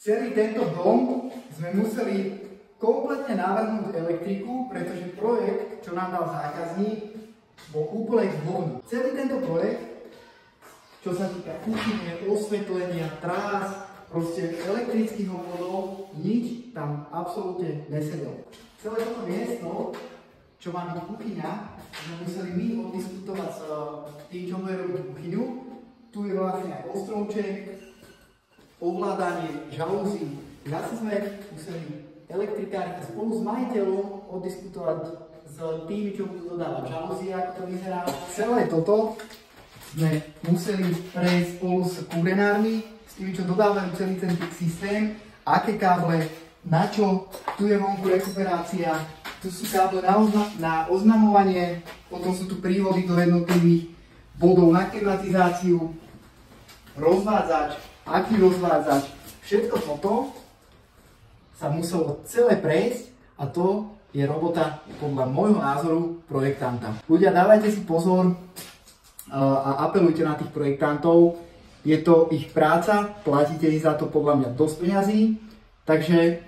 Celý tento dom sme museli kompletne navrhnúť elektriku, pretože projekt, čo nám dal zákazník, bol úplne zborný. Celý tento projekt, čo sa týka kuchyne, osvetlenia, trás, proste elektrických obvodov, nič tam absolútne nesedelo. Celé toto miesto, čo má byť kuchyňa, sme museli my oddiskutovať s tým, čo bude robiť kuchyňu. Tu je vlastne aj ostrovček, ovládanie žalúzí. Zase sme museli elektrikári spolu s majiteľom oddiskutovať s tými, čo budú dodávať žalúzie, ako to vyzerá. Celé toto sme museli prejsť spolu s kúrenármi, s tými, čo dodávajú celý ten systém, aké káble, na čo, tu je vonku rekuperácia, tu sú káble na oznamovanie, potom sú tu prívody do jednotlivých bodov na klimatizáciu, rozvádzač, aký rozvádzač, všetko toto sa muselo celé prejsť a to je robota podľa môjho názoru projektanta. Ľudia, dávajte si pozor a apelujte na tých projektantov, je to ich práca, platíte ich za to podľa mňa dosť peňazí, takže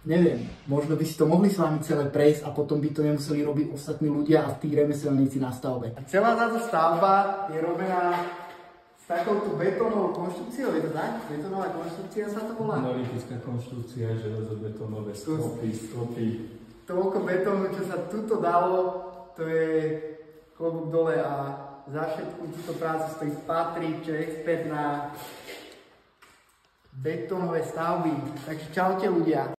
neviem, možno by si to mohli s vami celé prejsť a potom by to nemuseli robiť ostatní ľudia a tí remeselníci na stavbe. Celá táto stavba je robená s takouto betónovou konštrukciou, je to tak? Betónová konštrukcia sa to volá? Monolitická konštrukcia, železobetónové stropy. Toľko betónu, čo sa tuto dalo, to je klobúk dole a za všetku túto prácu stojí Patrik, čo je expert na betónové stavby. Takže čaute ľudia.